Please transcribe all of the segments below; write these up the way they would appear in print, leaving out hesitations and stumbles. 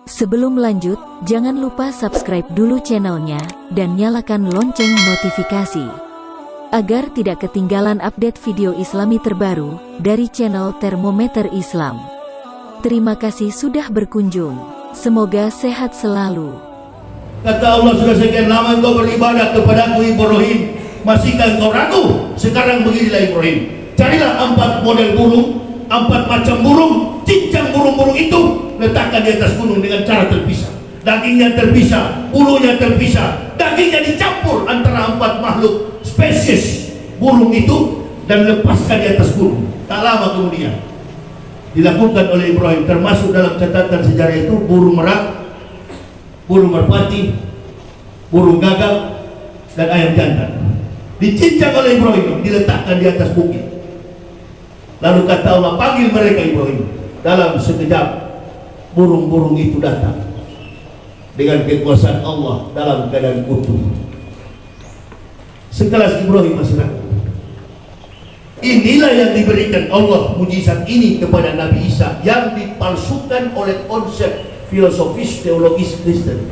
Sebelum lanjut, jangan lupa subscribe dulu channelnya, dan nyalakan lonceng notifikasi, agar tidak ketinggalan update video islami terbaru, dari channel Termometer Islam. Terima kasih sudah berkunjung, semoga sehat selalu. Kata Allah, sudah sekian lama engkau beribadah kepadaku Ibrahim, masihkah engkau ragu? Sekarang beginilah Ibrahim, carilah 4 model burung, 4 macam burung, cincang burung-burung itu, letakkan di atas gunung dengan cara terpisah. Dagingnya terpisah, bulunya terpisah, dagingnya dicampur antara 4 makhluk spesies burung itu, dan lepaskan di atas gunung. Tak lama kemudian dilakukan oleh Ibrahim. Termasuk dalam catatan sejarah itu burung merak, burung merpati, burung gagak, dan ayam jantan dicincang oleh Ibrahim, diletakkan di atas bukit. Lalu kata Allah, panggil mereka Ibrahim. Dalam sekejap burung-burung itu datang dengan kekuasaan Allah dalam keadaan utuh. Sekelas Ibrahim masih ragu. Inilah yang diberikan Allah, mujizat ini kepada Nabi Isa, yang dipalsukan oleh konsep filosofis teologis Kristen.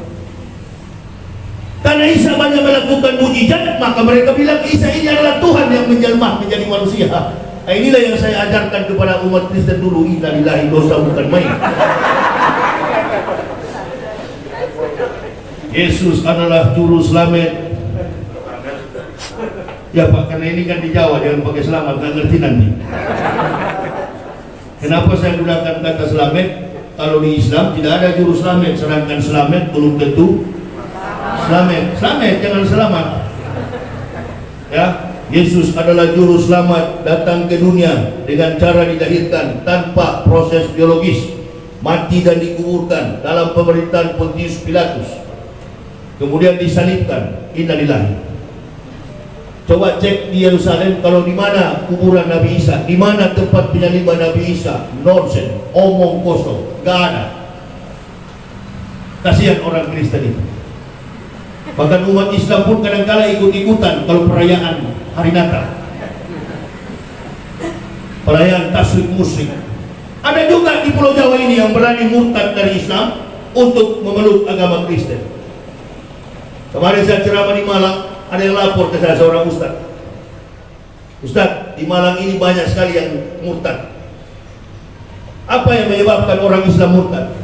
Karena Isa banyak melakukan mujizat, maka mereka bilang Isa ini adalah Tuhan yang menjelma menjadi manusia. Nah, inilah yang saya ajarkan kepada umat Kristen dulu, innalillahi, dosa bukan main. Yesus adalah juru selamat. Ya Pak, karena ini kan di Jawa, jangan pakai selamat, nggak ngerti nanti. Kenapa saya gunakan kata selamat? Kalau di Islam tidak ada juru selamat, sedangkan selamat belum tentu selamat. Selamat, jangan selamat. Ya, Yesus adalah juru selamat, datang ke dunia dengan cara dilahirkan tanpa proses biologis, mati dan dikuburkan dalam pemerintahan Pontius Pilatus, kemudian disalibkan. Innalillahi. Coba cek di Yerusalem, kalau di mana kuburan Nabi Isa, di mana tempat penyaliban Nabi Isa, nonsen, omong kosong, gak ada. Kasihan orang Kristen itu. Bahkan umat Islam pun kadang-kala ikut-ikutan kalau perayaan hari Natal, perayaan tasrik musrik. Ada juga di Pulau Jawa ini yang berani murtad dari Islam untuk memeluk agama Kristen. Kemarin saya ceramah di Malang, ada yang lapor ke saya, seorang ustaz. Ustaz, di Malang ini banyak sekali yang murtad. Apa yang menyebabkan orang Islam murtad?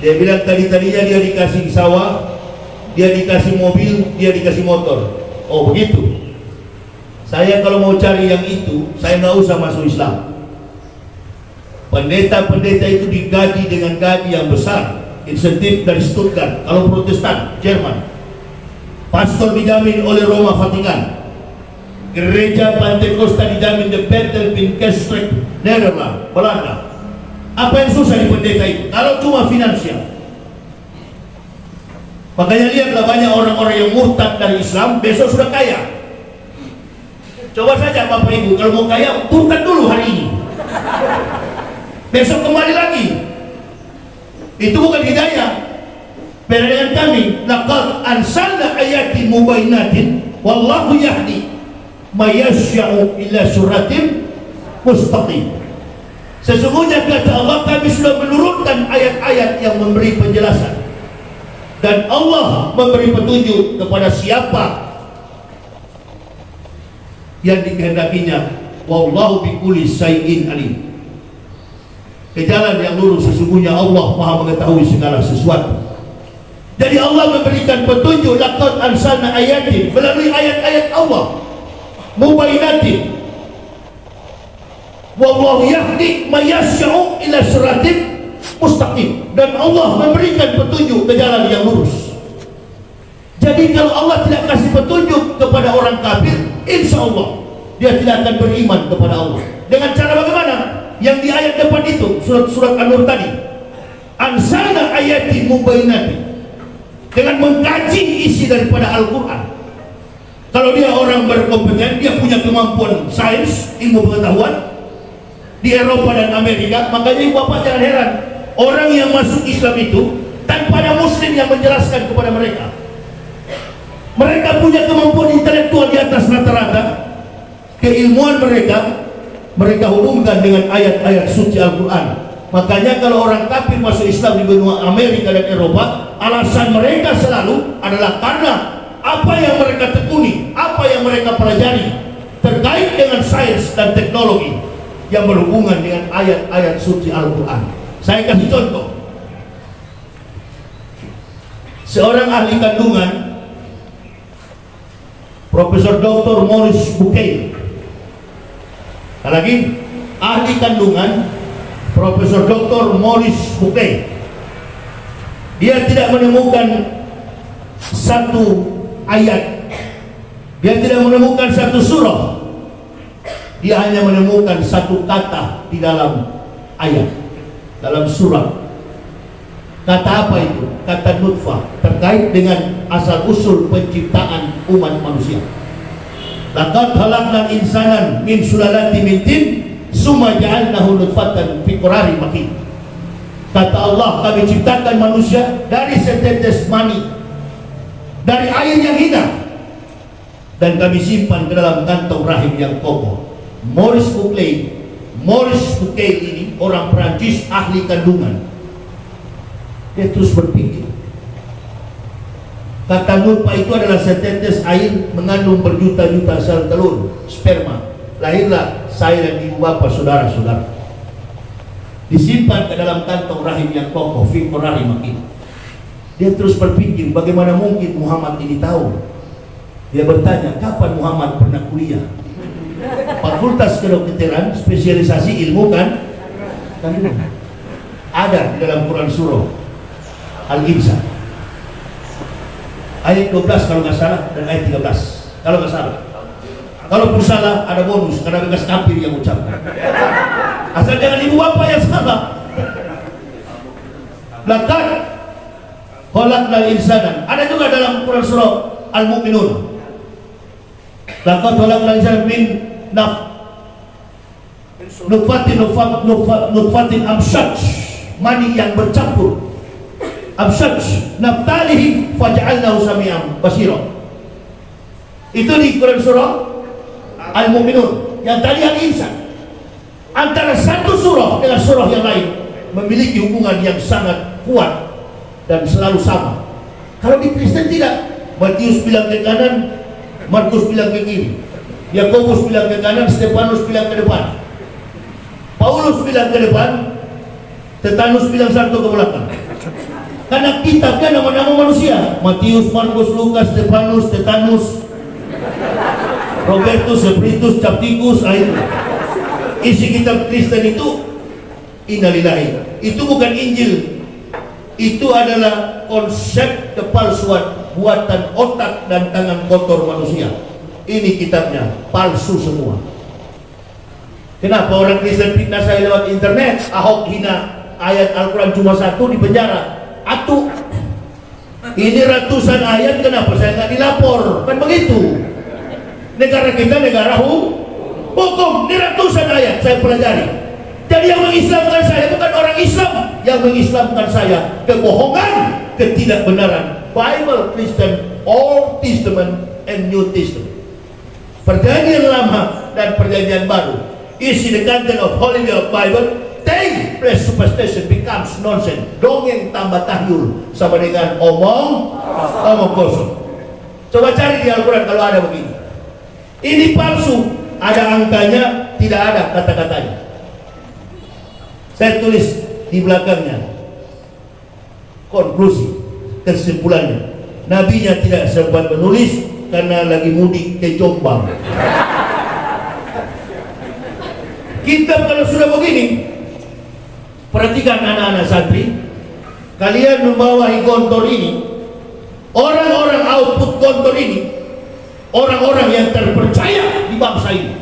Dia bilang tadinya dia dikasih sawah, dia dikasih mobil, dia dikasih motor. Oh begitu. Saya kalau mau cari yang itu, saya nggak usah masuk Islam. Pendeta-pendeta itu digaji dengan gaji yang besar, insentif dari Stuttgart. Kalau Protestan, Jerman. Pastor dijamin oleh Roma Vatikan. Gereja Pantekosta dijamin di Peter Pinkestreek, Nederland, Belanda. Apa yang susah di pendeta itu? Kalau cuma finansial. Makanya lihatlah banyak orang-orang yang murtad dari Islam, besok sudah kaya. Coba saja Bapak Ibu, kalau mau kaya, murtad dulu hari ini, besok kembali lagi. Itu bukan hidayah. Beda dengan kami, laqad ansalna ayatin mubayyinatin wallahu yahdi may yasha'u ila siratin mustaqim. Sesungguhnya kata Allah, kami sudah menurunkan ayat-ayat yang memberi penjelasan, dan Allah memberi petunjuk kepada siapa yang dikehendakinya. Wallahu bikulli syai'in alim. Ke jalan yang lurus, sesungguhnya Allah Maha mengetahui segala sesuatu. Jadi Allah memberikan petunjuk, laqad ansalna ayatin, melalui ayat-ayat Allah, mubayyinatin, wallahu yahdi may yasha'u ila siratin mustaqim, dan Allah memberikan petunjuk ke jalan yang lurus. Jadi kalau Allah tidak kasih petunjuk kepada orang kafir, insya Allah dia tidak akan beriman kepada Allah. Dengan cara bagaimana? Yang di ayat depan itu, surat An-Nur tadi, ansalna ayatin mubayyinatin, dengan mengkaji isi daripada Al-Quran. Kalau dia orang berkompeten, dia punya kemampuan sains, ilmu pengetahuan di Eropa dan Amerika, makanya Bapak jangan heran orang yang masuk Islam itu tanpa ada Muslim yang menjelaskan kepada mereka. Mereka punya kemampuan intelektual di atas rata-rata. Keilmuan mereka hubungkan dengan ayat-ayat suci Al-Quran. Makanya kalau orang kafir masuk Islam di benua Amerika dan Eropa, alasan mereka selalu adalah karena apa yang mereka tekuni, apa yang mereka pelajari terkait dengan sains dan teknologi yang berhubungan dengan ayat-ayat suci Al-Quran. Saya kasih contoh. Seorang ahli kandungan, Profesor Dr. Maurice Bucaille. Lagi, ahli kandungan Profesor Dr. Maurice Bucaille. Dia tidak menemukan satu ayat, dia tidak menemukan satu surah, dia hanya menemukan satu kata di dalam ayat, dalam surah. Kata apa itu? Kata nutfah, terkait dengan asal usul penciptaan umat manusia. Laqad khalaqnal insanan min sulalatin min tin summa ja'alnahu nutfatan fi qararin makin. Kata Allah, kami ciptakan manusia dari setetes mani, dari air yang hina, dan kami simpan ke dalam kantong rahim yang kokoh. Maurice Bucaille ini orang Perancis, ahli kandungan. Dia terus berpikir, kata nutfah itu adalah setetes air mengandung berjuta-juta sel telur, sperma. Lahirlah saya dan ibu bapa saudara-saudara, disimpan ke dalam kantong rahim yang kokoh, fi qararin makin. Dia terus berpikir, bagaimana mungkin Muhammad ini tahu? Dia bertanya, kapan Muhammad pernah kuliah? Fakultas kedokteran, spesialisasi ilmu kandungan. Ada di dalam Quran surah Al-Insan ayat 12 kalau nggak salah, dan ayat 13 kalau nggak salah. Kalau pun salah, ada bonus karena bekas kafir yang ucapkan. Asal jangan ibu bapak yang salah. Laqad khalaqnal insana. Ada juga dalam Quran surah Al-Mu'minun. Laqad khalaqnal insana min nutfatin amsyaj, mani yang bercampur. Amsyaj naftalihi faj'alnahu sami'an basira. Itu di Quran surah Al-Mu'minun. Yang tadi Al-Insan. Antara satu surah dengan surah yang lain memiliki hubungan yang sangat kuat dan selalu sama. Kalau di Kristen tidak. Matius bilang ke kanan, Markus bilang ke kiri, Yakobus bilang ke kanan, Stefanus bilang ke depan, Paulus bilang ke depan, Tetanus bilang satu ke belakang. Karena kitabnya nama-nama manusia. Matius, Markus, Lukas, Stefanus, Tetanus, Robertus, Septimus, Capticus. Isi kitab Kristen itu innalillahi. Itu bukan Injil. Itu adalah konsep kepalsuan buatan otak dan tangan kotor manusia. Ini kitabnya palsu semua. Kenapa orang Kristen fitnah saya lewat internet? Ahok hina ayat Al-Quran cuma satu, di penjara. Atuh, ini ratusan ayat, kenapa saya nggak dilapor? Kan begitu. Negara kita negara hukum. Ini ratusan ayat saya pelajari. Jadi yang mengislamkan saya bukan orang Islam, yang mengislamkan saya kebohongan, ketidakbenaran. Bible, Kristen, Old Testament and New Testament, Perjanjian Lama dan Perjanjian Baru. Isi the content of Holy Bible. They plus superstition becomes nonsense. Dongeng tambah tahyul sama dengan omong kosong. Coba cari di Al-Quran kalau ada begini. Ini palsu, ada angkanya, tidak ada kata-katanya. Saya tulis di belakangnya konklusi, kesimpulannya. Nabinya tidak sempat menulis karena lagi mudik ke Jombang. Kitab kalau sudah begini, perhatikan anak-anak santri, kalian membawahi gontor ini, orang-orang output gontor ini, orang-orang yang terpercaya di bangsa ini.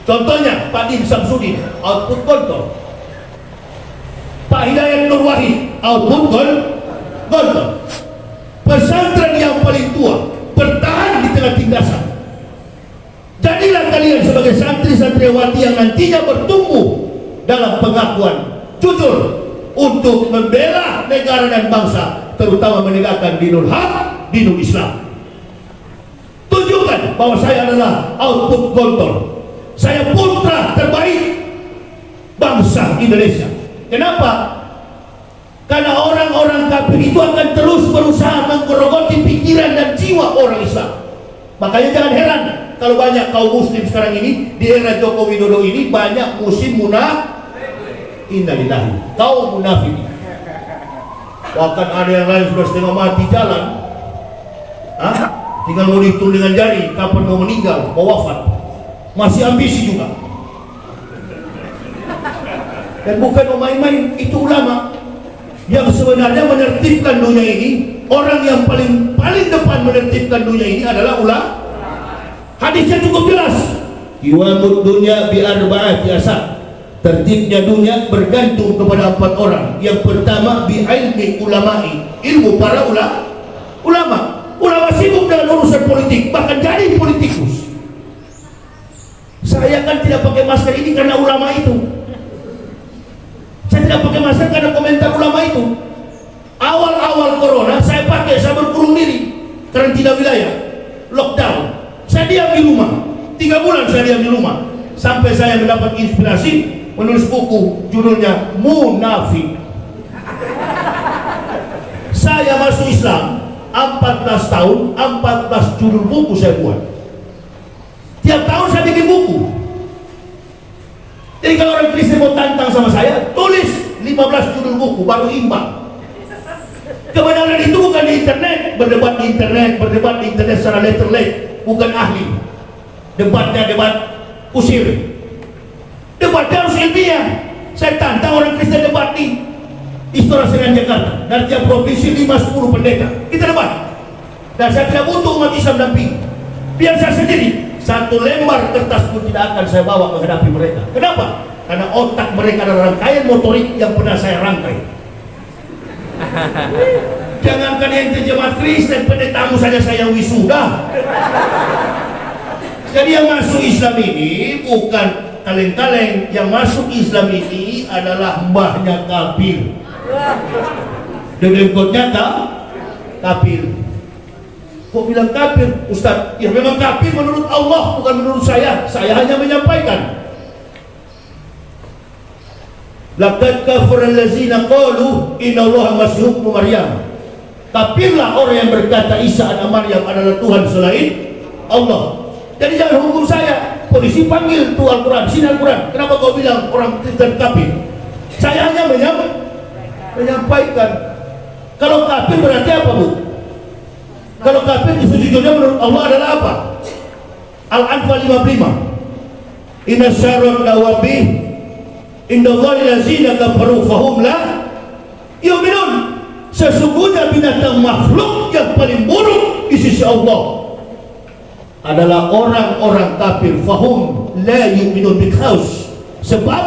Contohnya Pak Din Samsudin, output gontor. Pak Hidayat Nur Wahid, output gontor. Pesantren yang paling tua bertahan di tengah tindasan. Jadilah kalian sebagai santri-santriwati yang nantinya bertumbuh dalam pengakuan jujur untuk membela negara dan bangsa, terutama menegakkan dinul haq, dinul Islam. Tunjukkan bahwa saya adalah output gontor. Saya putra terbaik bangsa Indonesia. Kenapa? Karena orang-orang kafir itu akan terus berusaha menggerogoti pikiran dan jiwa orang Islam. Makanya jangan heran kalau banyak kaum muslim sekarang ini di era Joko Widodo ini banyak musim innalillahi, kaum munafik. Bahkan ada yang lain sudah setengah mati jalan, tinggal mau dihitung dengan jari kapan mau meninggal, mau wafat, masih ambisi juga. Dan bukan main-main, itu ulama yang sebenarnya menertibkan dunia ini. Orang yang paling depan menertibkan dunia ini adalah ulama. Hadisnya cukup jelas. Iwamud dunya bi arba'ati asar. Tertibnya dunia bergantung kepada 4 orang. Yang pertama bi ilmi ulama'i, ilmu para ulama. Ulama sibuk dengan urusan politik, bahkan jadi politikus. Saya kan tidak pakai masker ini karena ulama itu. Saya tidak pakai masker karena komentar ulama itu. Awal-awal corona saya pakai, saya berkurung diri, karantina wilayah, lockdown. Saya diam di rumah, 3 bulan saya diam di rumah, sampai saya mendapat inspirasi menulis buku judulnya Munafik. Saya masuk Islam 14 tahun, 14 judul buku saya buat. Tiap tahun saya bikin buku. Jadi kalau orang Kristen mau tantang sama saya, tulis 15 judul buku baru imbang. Kebenaran itu bukan di internet, berdebat di internet secara letterlet, bukan ahli. Debatnya debat kusir. Debatnya harus ilmiah. Saya tantang orang Kristen debat di Istora Senayan Jakarta. Dari tiap provinsi 5-10 pendeta. Kita debat. Dan saya tidak butuh umat Islam damping. Biar saya sendiri. 1 lembar kertas pun tidak akan saya bawa menghadapi mereka. Kenapa? Karena otak mereka adalah rangkaian motorik yang pernah saya rangkai. Jangankan yang jemaat Kristen, pendetamu saja saya wisuda. Jadi yang masuk Islam ini bukan kaleng-kaleng. Yang masuk Islam ini adalah mbahnya kafir. Dedengkotnya kafir. Kok bilang kafir, Ustaz? Ya memang kafir menurut Allah, bukan menurut saya. Saya hanya menyampaikan. Laqad kafara allazina qalu innallaha masih ibnu Maryam. Kafirlah orang yang berkata Isa anak Maryam adalah Tuhan selain Allah. Jadi jangan hukum saya. Polisi panggil tuh Al-Quran, sini Al-Quran. Kenapa kau bilang orang Kristen kafir? Saya hanya menyampaikan. Kalau kafir berarti apa, Bu? Kalau kafir sejujurnya menurut Allah adalah apa? Al-Anfal 55. Inna syarrul dawabi indallahi lazina kafaru fahum la yu'minun. Sesungguhnya binatang makhluk yang paling buruk di sisi Allah adalah orang-orang kafir. Fahum la yu'minun bikhaus, sebab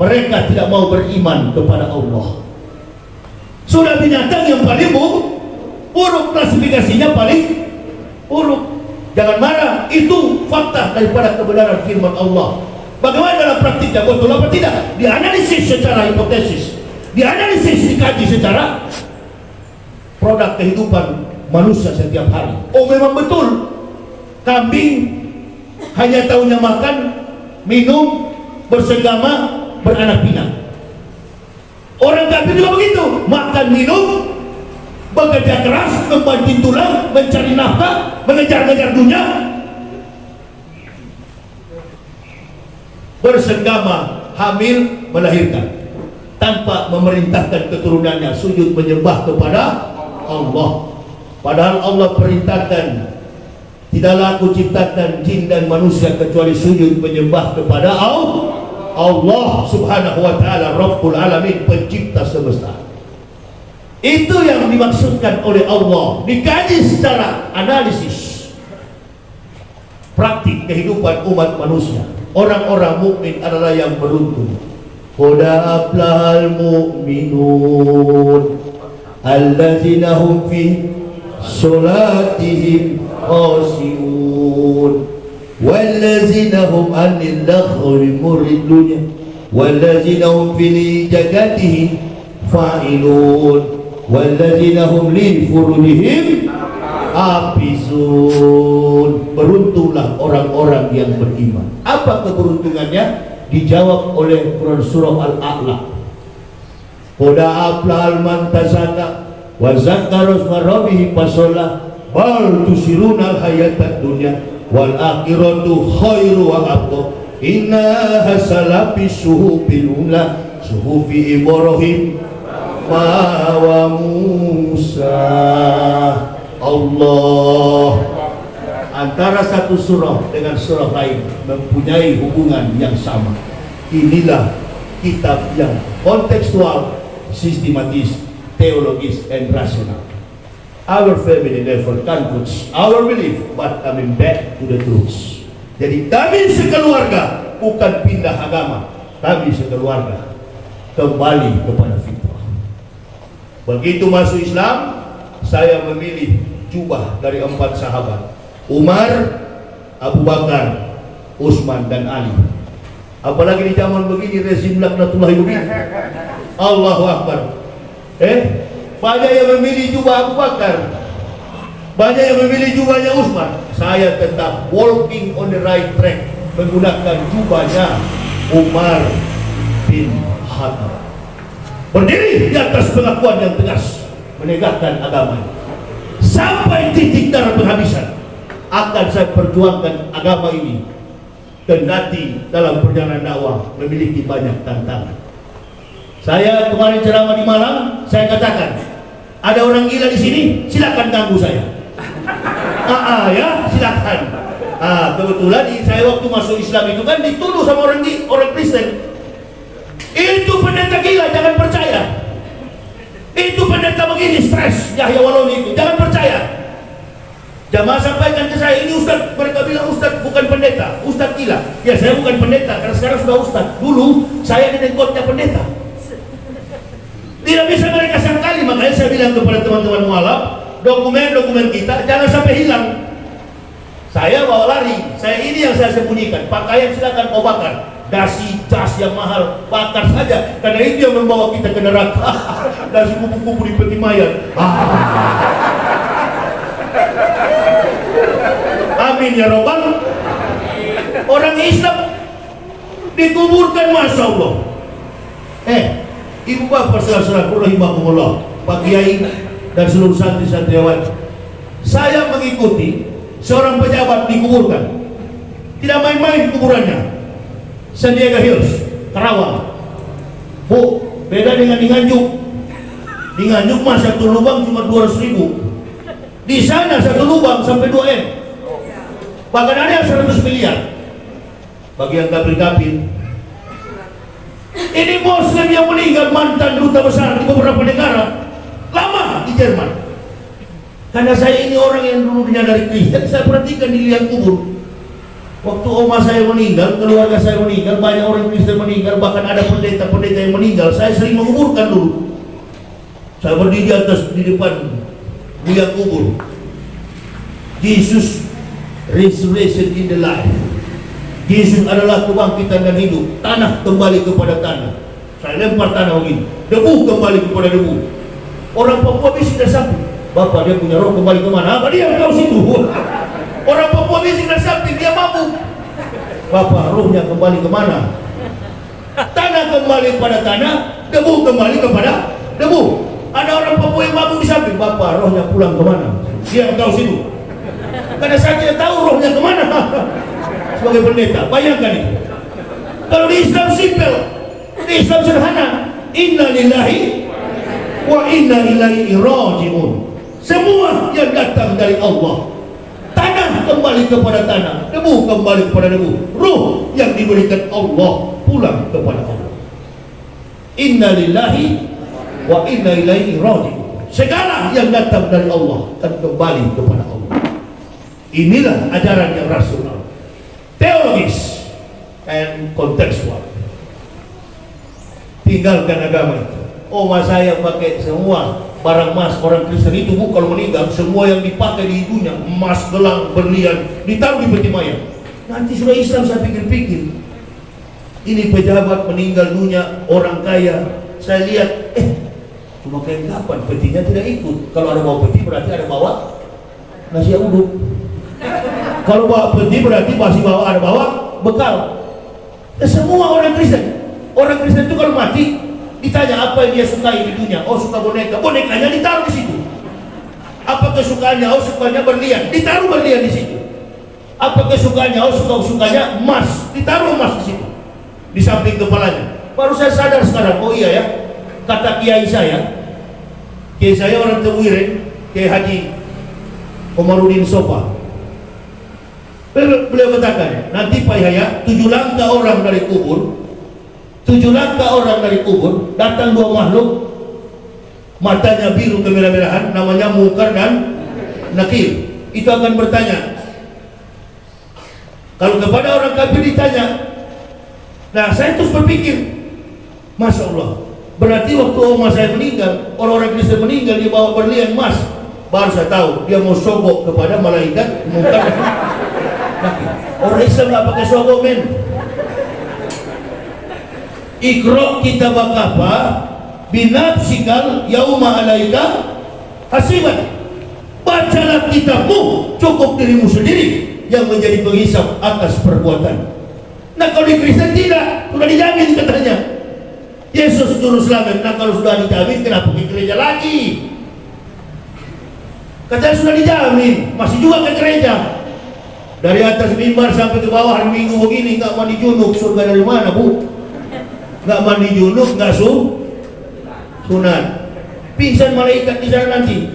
mereka tidak mau beriman kepada Allah. Sudah binatang yang paling buruk, klasifikasinya paling buruk. Jangan marah, itu fakta daripada kebenaran firman Allah. Bagaimana dalam praktiknya, betul apa tidak? Dianalisis secara hipotesis, dianalisis, dikaji secara produk kehidupan manusia setiap hari. Oh memang betul, kambing hanya tahunya makan, minum, bersegama, beranak pinak. Orang kafir juga begitu, makan, minum, bekerja keras, membanting tulang, mencari nafkah, mengejar-ngejar dunia, bersenggama, hamil, melahirkan, tanpa memerintahkan keturunannya sujud menyembah kepada Allah. Padahal Allah perintahkan, tidaklah aku ciptakan jin dan manusia kecuali sujud menyembah kepada Allah subhanahu wa ta'ala, Rabbul Alamin, pencipta semesta. Itu yang dimaksudkan oleh Allah. Dikaji secara analisis praktik kehidupan umat manusia. Orang-orang mukmin adalah yang beruntung. Qad aflahal mu'minun allazina hum fi sholatihim khashi'un wallazina hum 'anil laghwi muridun wallazina hum fi jakatihim fa'ilun wallazina hum li furujihim hafizun. Beruntunglah orang-orang yang beriman. Apa keberuntungannya? Dijawab oleh Quran surah Al-A'la. Koda aflal man tasaka wa zakara isma rabbih fasolla bal tusiruna hayatad dunya wal akhiratu khairu wa abqa inna hasalafi suhufil ula suhufi Ibrahim wa Musa. Allah, antara satu surah dengan surah lain mempunyai hubungan yang sama. Inilah kitab yang kontekstual, sistematis, teologis, and rasional. Our family never confronts our belief, but coming back to the truth. Jadi kami sekeluarga bukan pindah agama, kami sekeluarga kembali kepada fitrah. Begitu masuk Islam, saya memilih jubah dari 4 sahabat, Umar, Abu Bakar, Utsman, dan Ali. Apalagi di zaman begini rezim laknatullahi begini. Allahu Akbar. Banyak yang memilih jubah Abu Bakar, banyak yang memilih jubahnya Utsman. Saya tetap walking on the right track, menggunakan jubahnya Umar bin Khattab. Berdiri di atas pengakuan yang tegas, menegakkan agama sampai titik darah penghabisan. Akan saya perjuangkan agama ini, kendati dalam perjalanan dakwah memiliki banyak tantangan. Saya kemarin ceramah di Malang, saya katakan, ada orang gila di sini, silakan ganggu saya. Ya, silakan. Kebetulan saya waktu masuk Islam itu kan dituduh sama orang Kristen. Itu pendeta gila, jangan percaya. Itu pendeta begini, stres, Yahya Waloni itu, jangan percaya. Jamaah sampaikan ke saya, ini Ustaz, mereka bilang Ustaz bukan pendeta, Ustaz gila. Ya, saya bukan pendeta, karena sekarang sudah Ustaz. Dulu saya di dengkotnya pendeta. Tidak bisa mereka sangkali, makanya saya bilang kepada teman-teman mualaf, dokumen-dokumen kita jangan sampai hilang. Saya bawa lari, ini yang saya sembunyikan. Pakaian silakan kau bakar, dasi, jas yang mahal, bakar saja, karena itu yang membawa kita ke neraka. Dasi kupu-kupu di peti mayat. Amin ya Rabbal. Orang Islam dikuburkan, Masya Allah. Ibu bapak saudara-saudaraku rahimakumullah, Pak Kiai dan seluruh santri-santriawan, saya mengikuti seorang pejabat dikuburkan. Tidak main-main kuburannya. San Diego Hills, Karawang. Bu, beda dengan di Nganjuk. Di Nganjuk mah satu lubang cuma 200.000. Di sana satu lubang sampai 2M. Bahkan ada yang 100 miliar. Bagi yang kapir-kapir. Ini Muslim yang meninggal, mantan duta besar di beberapa negara, lama di Jerman. Karena saya ini orang yang dulunya dari Kristen, saya perhatikan di liang kubur. Waktu oma saya meninggal, keluarga saya meninggal, banyak orang Kristen meninggal, bahkan ada pendeta-pendeta yang meninggal. Saya sering menguburkan dulu. Saya berdiri di atas, di depan liang kubur. Jesus resurrection in the life. Yesus adalah kebangkitan dan hidup. Tanah kembali kepada tanah. Saya lempar tanah begini, debu kembali kepada debu. Orang Papua bisik dan samping, Bapak dia punya roh kembali kemana? Apa dia tahu situ? Orang Papua bisik dan samping, dia mabuk. Bapak rohnya kembali kemana? Tanah kembali kepada tanah, debu kembali kepada debu. Ada orang Papua yang mabuk di samping, Bapak rohnya pulang kemana? Dia tahu situ. Karena saya tidak tahu rohnya kemana. Sebagai pendeta, bayangkan itu. Kalau di Islam simpel, di Islam sederhana, inna lillahi wa inna ilaihi raji'un. Semua yang datang dari Allah. Tanah kembali kepada tanah, debu kembali kepada debu. Ruh yang diberikan Allah pulang kepada Allah. Inna lillahi wa inna ilaihi raji'un. Segala yang datang dari Allah akan kembali kepada Allah. Inilah ajaran yang rasional, teologis, and kontekstual. Tinggalkan agama itu. Oma saya pakai semua barang emas orang Kristen itu, Bu, kalau meninggal semua yang dipakai di hidungnya, emas, gelang, berlian, ditaruh di peti mayat. Nanti sudah Islam, saya pikir-pikir, ini pejabat meninggal dunia, orang kaya, saya lihat, cuma kayak kapan petinya tidak ikut. Kalau ada bawa peti berarti ada bawa nasi uduk. Kalau bawa peti berarti masih bawa, ada bawa bekal. Semua orang Kristen itu kalau mati Ditanya apa yang dia sukai di dunia. Oh, suka boneka. Bonekanya ditaruh di situ. Apa kesukaannya? Oh, sukanya berlian. Ditaruh berlian di situ. Apa kesukaannya? Oh, sukanya emas. Ditaruh emas di situ. Di samping kepalanya. Baru saya sadar sekarang. Oh iya ya. Kata kiai saya orang Tewiren, Kiai Haji Komarudin Sofa. Beliau katakan, nanti Pak Yahya 7 langkah orang dari kubur, 7 langkah orang dari kubur, datang 2 makhluk, matanya biru kemerah-merahan, namanya Munkar dan Nakir. Itu akan bertanya. Kalau kepada orang kafir ditanya, nah saya terus berpikir, Masya Allah, berarti waktu oma saya meninggal, orang-orang Kristen meninggal, dia bawa berlian emas. Baru saya tahu, dia mau sogok kepada malaikat Munkar. Orang Islam nggak pakai sogok, men. Iqra kitabaka binafsikal yauma alaika hasiban. Bacalah kitabmu, cukup dirimu sendiri yang menjadi penghisap atas perbuatan. Nah kalau di Kristen tidak, sudah dijamin katanya. Yesus juru selamat. Nah kalau sudah dijamin, kenapa ke gereja lagi? Katanya sudah dijamin, masih juga ke gereja. Dari atas mimbar sampai ke bawah hari Minggu begini, nggak mandi junub. Surga dari mana, Bu? Nggak mandi junub, nggak sunat. Pingsan malaikat di sana nanti.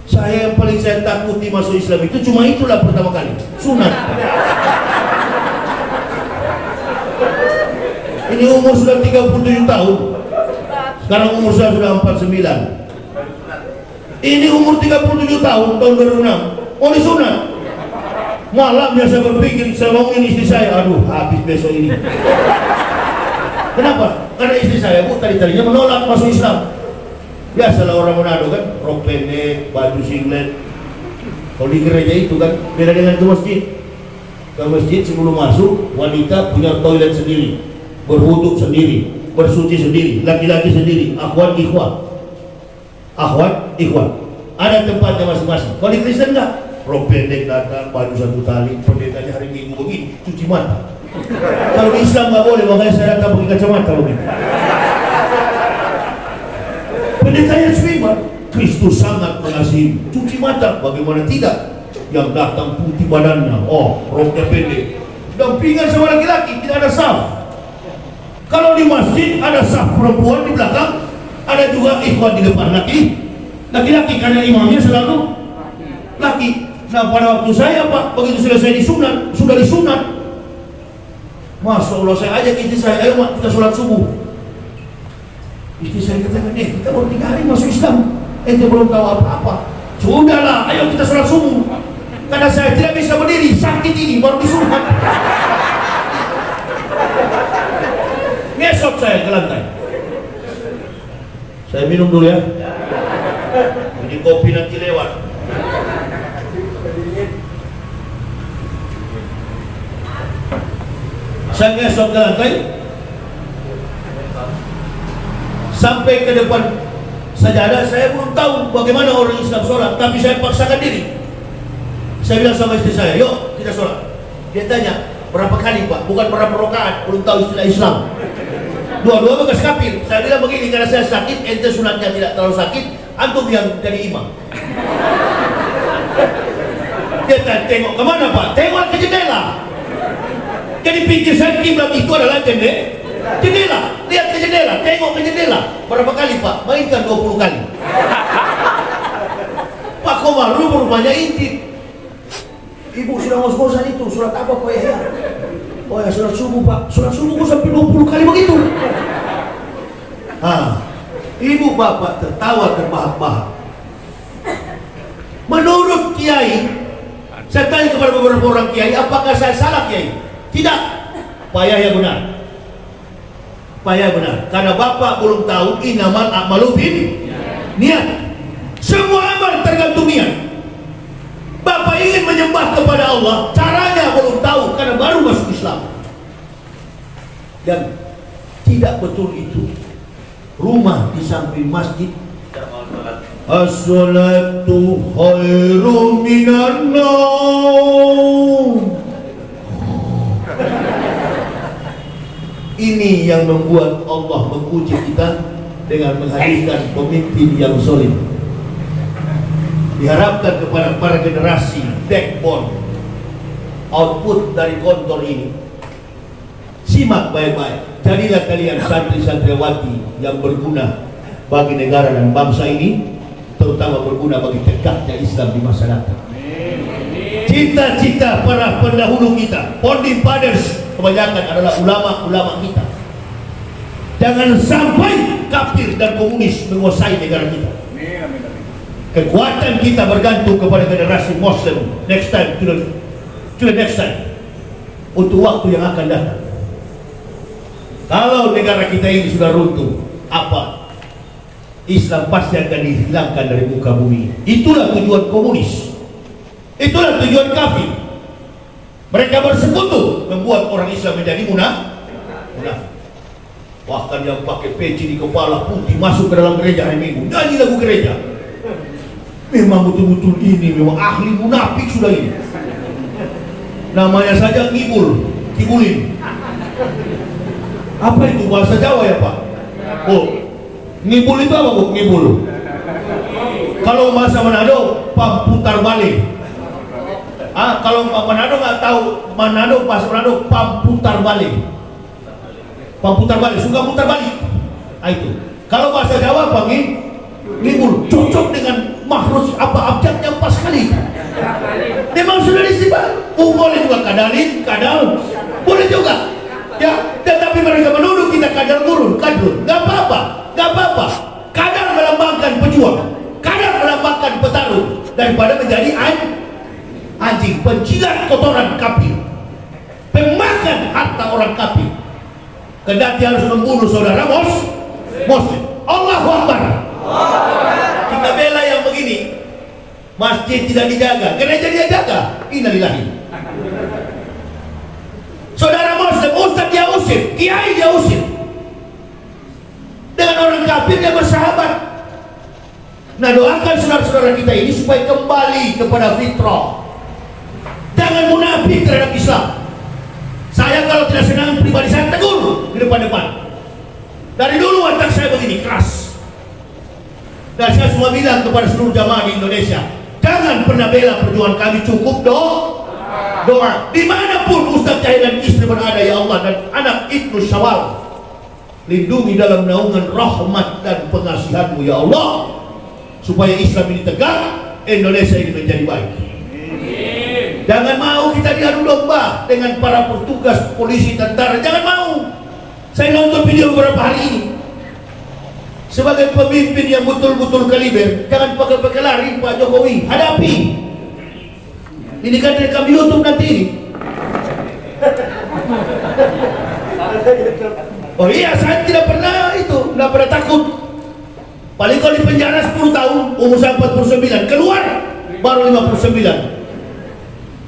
Saya yang paling saya takuti masuk Islam itu cuma itulah pertama kali, sunat. Ini umur sudah 37 tahun. Sekarang umur saya sudah 49. Ini umur 37 tahun 2006. Mau disunat. Malamnya saya berpikir, saya bangunin istri saya, aduh habis besok ini. Kenapa? Karena istri saya, Bu, tadinya menolak masuk Islam. Biasalah orang Manado kan, rok pendek, baju singlet. Kalau di gereja itu kan beda dengan ke masjid. Ke masjid sebelum masuk, wanita punya toilet sendiri, berwuduk sendiri, bersuci sendiri, laki-laki sendiri, akhwat ikhwat. Akhwat ikhwat. Ada tempatnya masing-masing. Kalau di Kristen enggak. Rok pendek datang, baju 1 tali, pendekanya hari Minggu begini, cuci mata. Kalau di Islam nggak boleh, makanya saya datang pakai kacamata begini. Pendetanya swimming, Kristus sangat mengasihi, cuci mata, bagaimana tidak? Yang datang putih badannya, oh roknya pendek, dampingan sama laki-laki, tidak ada saf. Kalau di masjid ada saf perempuan di belakang, ada juga ikhwan di depan laki-laki karena imamnya selalu laki. Nah pada waktu saya Pak, begitu selesai disunat, sudah disunat, Masya Allah, saya ajak istri saya, ayo Mak, kita sholat subuh. Istri saya katakan, kita baru 3 hari masuk Islam, ente belum tahu apa-apa. Sudahlah, ayo kita sholat subuh. Karena saya tidak bisa berdiri, sakit ini, baru disunat. Ngesot saya ke lantai. Saya minum dulu ya. Ini kopi nanti lewat. Saya ngesot ke lantai sampai ke depan sajadah. Saya belum tahu bagaimana orang Islam sholat, tapi saya paksakan diri. Saya bilang sama istri saya, yuk kita sholat. Dia tanya, berapa kali Pak? Bukan berapa rakaat, belum tahu istilah Islam. Dua-dua bekas kafir. Saya bilang begini, karena saya sakit, ente sunatnya tidak terlalu sakit, antum yang jadi imam. Dia tanya, tengok kemana Pak? Tengok ke jendela. Jadi pikir saya kiblat itu adalah jendela. Lihat ke jendela, tengok ke jendela. Berapa kali Pak? Mainkan 20 kali. Pak Komar, lu berupanya intip. Ibu sudah ngos-ngosan itu, surat apa Pak ya? Oh ya, surat subuh Pak. Surat subuh sampai 20 kali begitu. Ibu bapak tertawa terbahak-bahak. Menurut Kiai, saya tanya kepada beberapa orang Kiai, apakah saya salah Kiai? Tidak, Pak Yahya benar. Pak Yahya benar. Karena Bapak belum tahu innamal a'malu niat. Semua amal tergantung niat. Bapak ingin menyembah kepada Allah, caranya belum tahu karena baru masuk Islam. Dan tidak betul itu. Rumah di samping masjid. As-salatu khairum minan naum. Ini yang membuat Allah menguji kita dengan menghadirkan pemimpin yang solid. Diharapkan kepada para generasi backbone output dari kontor ini. Simak baik-baik. Jadilah kalian santri-santriwati yang berguna bagi negara dan bangsa ini, terutama berguna bagi tegaknya Islam di masyarakat. Cita-cita para pendahulu kita, founding fathers, kebanyakan adalah ulama-ulama kita. Jangan sampai kafir dan komunis menguasai negara kita. Kekuatan kita bergantung kepada generasi Muslim next time, to the next time, untuk waktu yang akan datang. Kalau negara kita ini sudah runtuh, apa? Islam pasti akan dihilangkan dari muka bumi. Itulah tujuan komunis. Itulah tujuan kafir. Mereka bersekutu membuat orang Islam menjadi munafik. Bahkan yang pakai peci di kepala putih masuk ke dalam gereja hari Minggu, nyanyi lagu gereja. Memang betul-betul ini memang ahli munafik sudah ini. Namanya saja kibulin. Apa itu bahasa Jawa ya Pak? Oh, ngibul itu apa Bu? Ngibul. Kalau bahasa Manado, putar balik. Kalau Manado nggak tahu, bahasa Manado putar balik. Putar balik, suka putar balik. Itu. Kalau bahasa Jawa apa ngibul? Cocok dengan makhraj apa abjadnya pas sekali. Memang sudah disebut. Boleh juga kadal, boleh juga. Ya, tetapi mereka menuduh kita kadal kadrun. Gak apa-apa. Kadal melambangkan pejuang, kadal melambangkan petarung, daripada menjadi anjing, penjilat kotoran kafir, pemakan harta orang kafir. Kendati harus membunuh saudara Muslim. Allahu Akbar. Kita bela yang begini. Masjid tidak dijaga, gereja dia jaga. Innalillahi. Saudara Muslim, ustaz dia usir, kiai dia usir. Dengan orang kafir dia bersahabat. Nah, doakan saudara-saudara kita ini supaya kembali kepada fitrah. Jangan munafik terhadap Islam. Saya kalau tidak senang pribadi saya tegur di depan-depan. Dari dulu watak saya begini, keras. Dan saya semua bilang kepada seluruh jamaah di Indonesia, jangan pernah bela perjuangan kami, cukup doa. Dimanapun Ustaz Cahaya dan istri berada ya Allah, dan anak Ibnu Syawal, lindungi dalam naungan rahmat dan pengasihan-Mu ya Allah, supaya Islam ini tegak, Indonesia ini menjadi baik. Jangan mau kita diadu domba dengan para petugas polisi, tentara. Jangan mau. Saya nonton video beberapa hari ini. Sebagai pemimpin yang betul-betul kaliber, jangan pakai lari Pak Jokowi. Hadapi. Ini kan rekam di YouTube nanti ini. Oh iya, saya tidak pernah takut. Paling kalau di penjara 10 tahun, umur saya 49, keluar baru 59.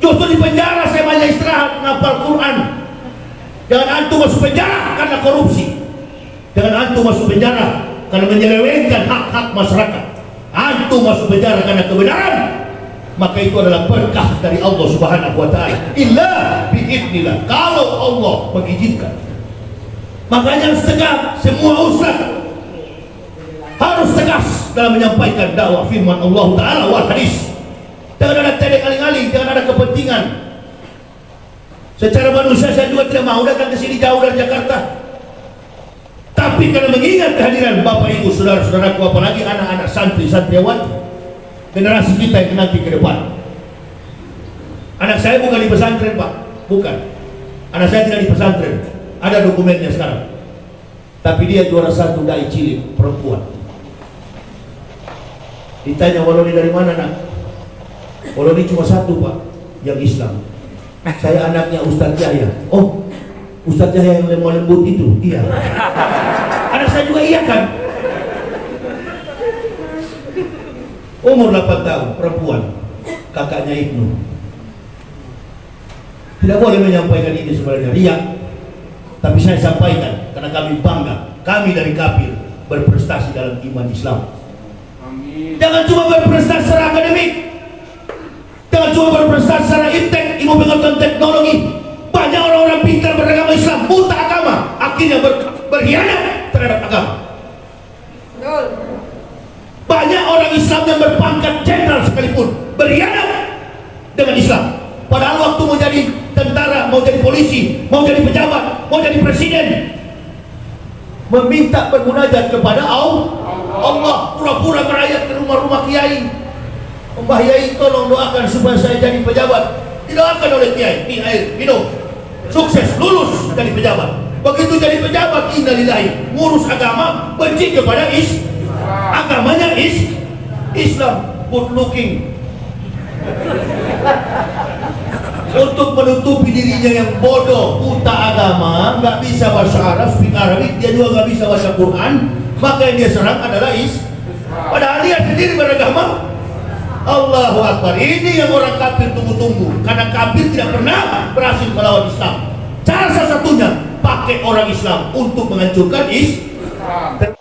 Justru di penjara saya banyak istirahat, ngapal Quran. Jangan antum masuk penjara karena korupsi. Jangan antum masuk penjara karena menyelewengkan hak-hak masyarakat. Antum masuk penjara karena kebenaran. Maka itu adalah berkah dari Allah Subhanahu wa taala. Illa biidznillah, kalau Allah mengizinkan. Makanya harus tegak, semua ustaz harus tegas dalam menyampaikan dakwah firman Allah taala wal hadis. Jangan ada tedek aling-aling, jangan ada kepentingan. Secara manusia saya juga tidak mau datang ke sini jauh dari Jakarta. Tapi karena mengingat kehadiran Bapak Ibu, saudara-saudaraku, apalagi anak-anak santri-santriwati, generasi kita yang nanti ke depan. Anak saya bukan di pesantren Pak, bukan. Anak saya tidak di pesantren, ada dokumennya sekarang. Tapi dia juara satu dai cilik perempuan. Ditanya, Waloni dari mana nak? Waloni cuma satu Pak, yang Islam. Saya anaknya Ustaz Yahya. Oh, Ustaz Yahya yang lemah lembut itu? Iya. Anak saya juga iya kan? Umur 8 tahun, perempuan, kakaknya Ibnu. Tidak boleh menyampaikan ini sebenarnya riak, tapi saya sampaikan karena kami bangga, kami dari kafir berprestasi dalam iman Islam. Amin. Jangan cuma berprestasi secara akademik, jangan cuma berprestasi secara iptek, ilmu pengetahuan teknologi. Banyak orang-orang pintar beragama Islam, buta agama, akhirnya berkhianat terhadap agama. Banyak orang Islam yang berpangkat jenderal sekalipun berkhianat dengan Islam. Padahal waktu mau jadi tentara, mau jadi polisi, mau jadi pejabat, mau jadi presiden, meminta bermunajat kepada Allah, pura-pura merayat ke rumah-rumah kiai. Mbah Yai, tolong doakan supaya saya jadi pejabat. Didoakan oleh kiai, ini air, minum. Sukses, lulus jadi pejabat. Begitu jadi pejabat, innalillahi, ngurus agama, benci kepada agamanya Islam, good looking. Untuk menutupi dirinya yang bodoh, buta agama, nggak bisa bahasa Arab, speak Arabic, dia juga nggak bisa baca Quran, maka yang dia serang adalah padahal dia sendiri beragama. Allahu Akbar. Ini yang orang kafir tunggu-tunggu, karena kafir tidak pernah berhasil melawan Islam. Cara salah satunya pakai orang Islam untuk menghancurkan Islam.